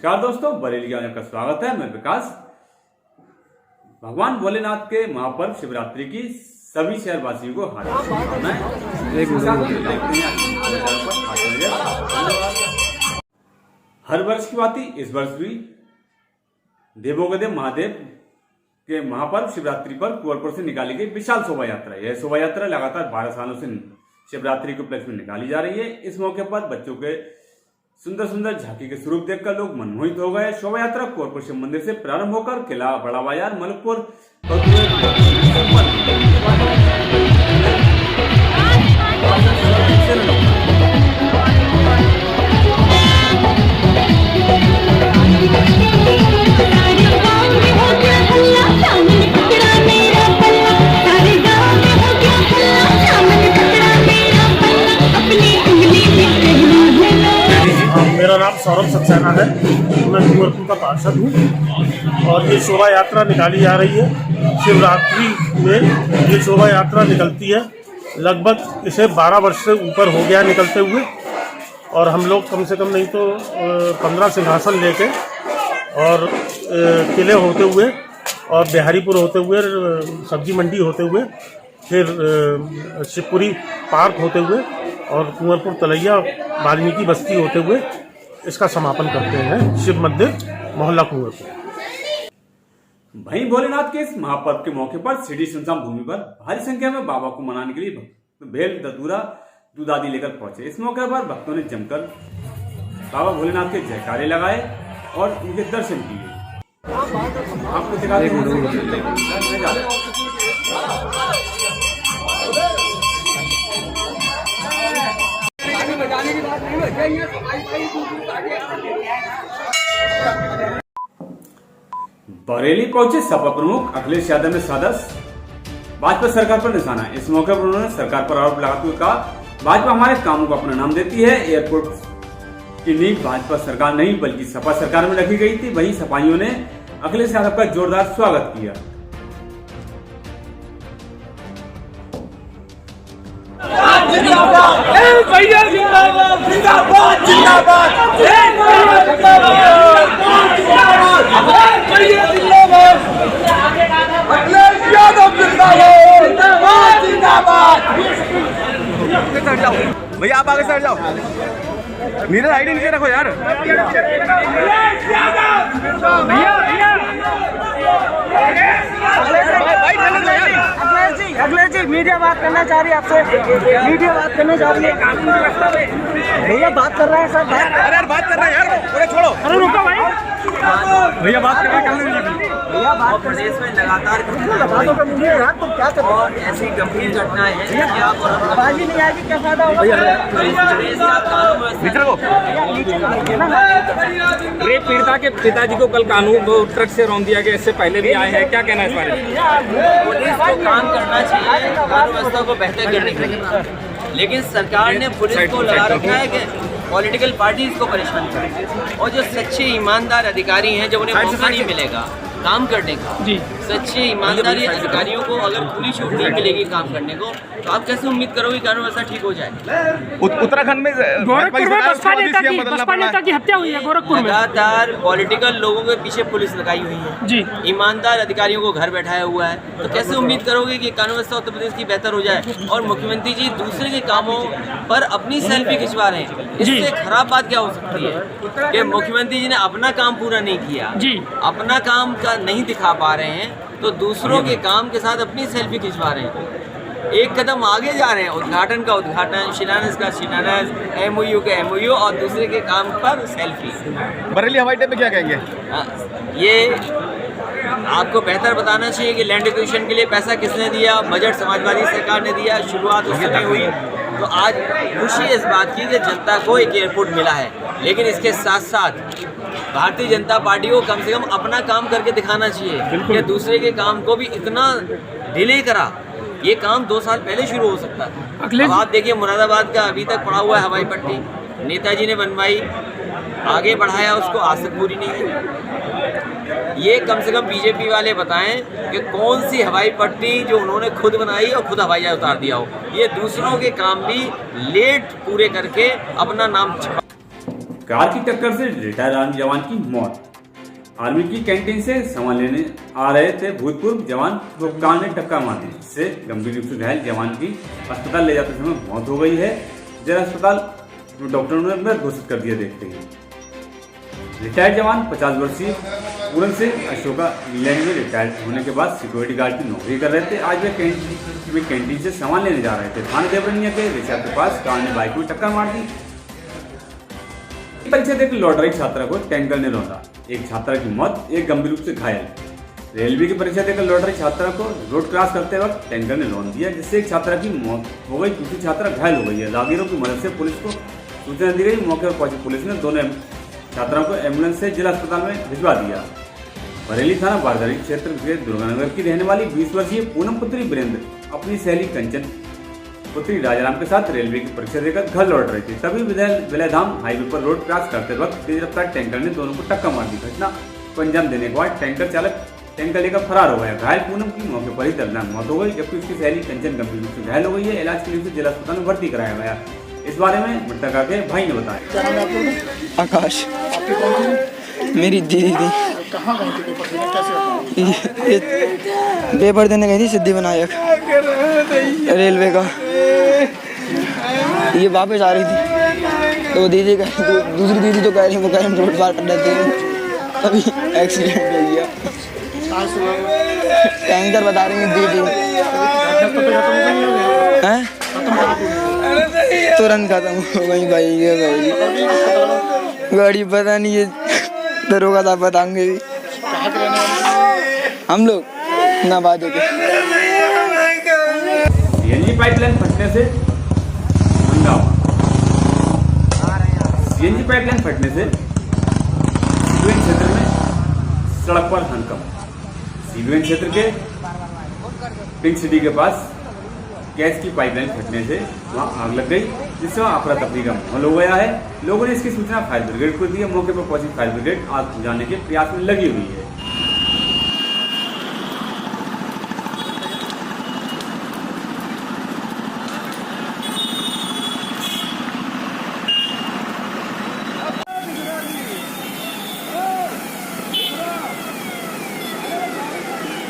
नमस्कार दोस्तों, बरेली में आपका स्वागत है। मैं विकास। भगवान भोलेनाथ के महापर्व शिवरात्रि की सभी शहरवासियों को हार्दिक शुभकामनाएं। हर वर्ष की भांति इस वर्ष भी देवों के देव महादेव के महापर्व शिवरात्रि पर कुंवरपुर से निकाली गई विशाल शोभा यात्रा। यह शोभा यात्रा लगातार 12 सालों से शिवरात्रि के उपलक्ष्य में निकाली जा रही है। इस मौके पर बच्चों के सुंदर सुंदर झांकी के स्वरूप देखकर लोग मनमोहित हो गए। शोभा यात्रा कुंवरपुर शिव मंदिर से प्रारंभ होकर किला, बड़ा बाजार, मलकपुर मेरा नाम सौरभ सक्सेना है। मैं कुंवरपुर का पार्षद हूँ और ये शोभा यात्रा निकाली जा रही है। शिवरात्रि में ये शोभा यात्रा निकलती है। लगभग इसे 12 वर्ष से ऊपर हो गया निकलते हुए, और हम लोग कम से कम नहीं तो 15 सिंहासन लेके और किले होते हुए और बिहारीपुर होते हुए, सब्जी मंडी होते हुए, फिर शिवपुरी पार्क होते हुए और कुंवरपुर तलैया वाल्मीकि बस्ती होते हुए इसका समापन करते हैं शिव मंदिर मोहल्ला कुंवरपुर। वहीं भोलेनाथ के इस महापर्व के मौके पर सिटी सुनसान भूमि पर भारी संख्या में बाबा को मनाने के लिए भेल, दतूरा, दूध आदि लेकर पहुंचे। इस मौके पर भक्तों ने जमकर बाबा भोलेनाथ के जयकारे लगाए और उनके दर्शन किए। आपको दिखा बरेली पहुंचे सपा प्रमुख अखिलेश यादव ने साधा भाजपा सरकार पर निशाना। इस मौके पर उन्होंने सरकार पर आरोप लगाते हुए कहा, भाजपा हमारे कामों को अपना नाम देती है। एयरपोर्ट की नींव भाजपा सरकार नहीं बल्कि सपा सरकार में रखी गई थी। वहीं सपाइयों ने अखिलेश यादव का जोरदार स्वागत किया। भैया जिंदाबाद, जिंदाबाद, जिंदाबाद, भैया जिंदाबाद, अखिलेश यादव जिंदाबाद, जिंदाबाद। भैया आप आगे से हट जाओ, नीरज आईडी नीचे रखो यार। अखिलेश जी मीडिया बात करना चाह रही है आपसे। मीडिया बात करना चाह रही है। भैया बात कर रहे हैं सर। अरे यार बात कर रहे हैं यार, अरे छोड़ो, अरे रुको भाई, भैया बात कर रहे हैं। भैया बात प्रदेश में लगातार तुम क्या कर और ऐसी गंभीर घटनाएं हैं कि आप आवाज ही नहीं आएगी, क्या फायदा होगा। रेप पीड़िता के पिताजी को कल कानून ट्रक से रौंद दिया गया। इससे पहले भी आए हैं, क्या कहना है इस बारे में? पुलिस को काम करना चाहिए कानून व्यवस्था को बेहतर करने के लिए, लेकिन सरकार ने पुलिस को लगा रखा है कि पॉलिटिकल पार्टीज को परेशान करें। और जो सच्चे ईमानदार अधिकारी हैं, जब उन्हें मौका नहीं मिलेगा काम करने का, सच्चे ईमानदारी अधिकारियों को अगर पूरी छूट नहीं मिलेगी काम करने को, तो आप कैसे उम्मीद करोगे कानून व्यवस्था ठीक हो जाए? उत्तराखंड में गोरखपुर में बसपा नेता की हत्या हुई है। गोरखपुर में लगातार पॉलिटिकल लोगों के पीछे पुलिस लगाई हुई है जी, ईमानदार अधिकारियों को घर बैठाया हुआ है, तो कैसे उम्मीद करोगे कि कानून व्यवस्था उत्तर प्रदेश की बेहतर हो जाए? और मुख्यमंत्री जी दूसरे के कामों पर अपनी सेल्फी खिंचवा रहे हैं। इससे खराब बात क्या हो सकती है कि मुख्यमंत्री जी ने अपना काम पूरा नहीं किया जी, अपना काम का नहीं दिखा पा रहे हैं, तो दूसरों के काम के साथ अपनी सेल्फी खिंचवा रहे हैं। एक कदम आगे जा रहे हैं, उद्घाटन का उद्घाटन, शिलान्यास का शिलान्यास, MOU का MOU, और दूसरे के काम पर सेल्फी। बरेली हवाई अड्डे पे क्या कहेंगे? ये आपको बेहतर बताना चाहिए कि लैंड एक्विजिशन के लिए पैसा किसने दिया। बजट समाजवादी सरकार ने दिया, शुरुआत उस समय हुई। तो आज खुशी इस बात की कि जनता को एक एयरपोर्ट मिला है, लेकिन इसके साथ साथ भारतीय जनता पार्टी को कम से कम अपना काम करके दिखाना चाहिए कि दूसरे के काम को भी इतना डिले करा। ये काम 2 साल पहले शुरू हो सकता है। अब आप देखिए मुरादाबाद का अभी तक पड़ा हुआ है हवाई पट्टी, नेताजी ने बनवाई, आगे बढ़ाया, उसको आज तक पूरी नहीं है। ये कम से कम बीजेपी वाले बताएं कि कौन सी हवाई पट्टी जो उन्होंने खुद बनाई और खुद हवाई जहाज उतार दिया हो। ये दूसरों के काम भी लेट पूरे करके अपना नाम कार की टक्कर से रिटायर्ड आर्मी जवान की मौत। आर्मी की कैंटीन से सामान लेने आ रहे थे भूतपूर्व जवान को कार ने टक्कर मार दी, जिससे गंभीर रूप से घायल जवान की अस्पताल ले जाते समय मौत हो गई है। जिला अस्पताल डॉक्टरों ने मृत घोषित कर दिया। देखते ही रिटायर्ड जवान 50 वर्षीय पूरन सिंह अशोका इंग्लैंड में रिटायर्ड होने के बाद सिक्योरिटी गार्ड की नौकरी कर रहे थे। आज वे कैंटीन से सामान लेने जा रहे थे। थाना देवरनिया के रिक्शा के पास कार ने बाइक में टक्कर मार दी। परीक्षा देकर लौट रही छात्रा को टैंकर ने रौंदा, एक छात्रा की मौत, एक गंभीर रूप से घायल। रेलवे की परीक्षा देकर लौट रही छात्रा को रोड क्रॉस करते वक्त टैंकर ने रौंद दिया, जिससे एक छात्रा की मौत हो गई, दूसरी छात्रा घायल हो गई है। राहगीरों की मदद से पुलिस को सूचना दी गई। मौके पर पहुंची पुलिस ने दोनों छात्राओं को एम्बुलेंस से जिला अस्पताल में भिजवा दिया। बरेली थाना बारदरी क्षेत्र के दुर्गानगर की रहने वाली 20 वर्षीय पूनम पुत्री वीरेंद्र अपनी सहेली कंचन पुत्री राजाराम के साथ रेलवे की परीक्षा देकर घर लौट रही थी। तभी विलयधाम हाईवे पर रोड क्रॉस करते वक्त तेज रफ्तार टैंकर ने दोनों को टक्कर मार दी। घटना को अंजाम देने के बाद टैंकर चालक टैंकर लेकर फरार हो गया। घायल पूनम की मौके पर ही दर्दनाक मौत हो गई, जबकि उसकी सहेली कंचन गंभीर रूप से घायल हो गई है। इलाज के लिए उसे जिला अस्पताल में भर्ती कराया गया। इस बारे में मृतका के भाई ने बताया। आकाश मेरी दीदी थी। कहाँ गई थी पेपर देने, कैसे हुआ? पेपर देने गई थी सिद्धि विनायक रेलवे का। ये वापस आ रही थी तो दीदी का दूसरी दीदी तो कह रही वो कह रही रोड पार कर रहे थे, तभी एक्सीडेंट हो गया। टैंकर बता रही है दीदी हैं तुरंत खत्म हो गई भाई। गाड़ी पता नहीं है दरोगा साहब बताएंगे भी। हम लोग नवादे के। सीएनजी पाइपलाइन फटने से हंगामा। सीएनजी पाइपलाइन फटने से सीबीएन क्षेत्र में सड़क पर हंगामा। सीबीएन क्षेत्र के पिंक सिटी के पास गैस की पाइपलाइन फटने से वहां आग लग गई, जिससे वहां अफरा तफरी का माहौल हो गया है। लोगों ने इसकी सूचना फायर ब्रिगेड को दी है। मौके पर पहुंची फायर ब्रिगेड आग बुझाने के प्रयास में लगी हुई है।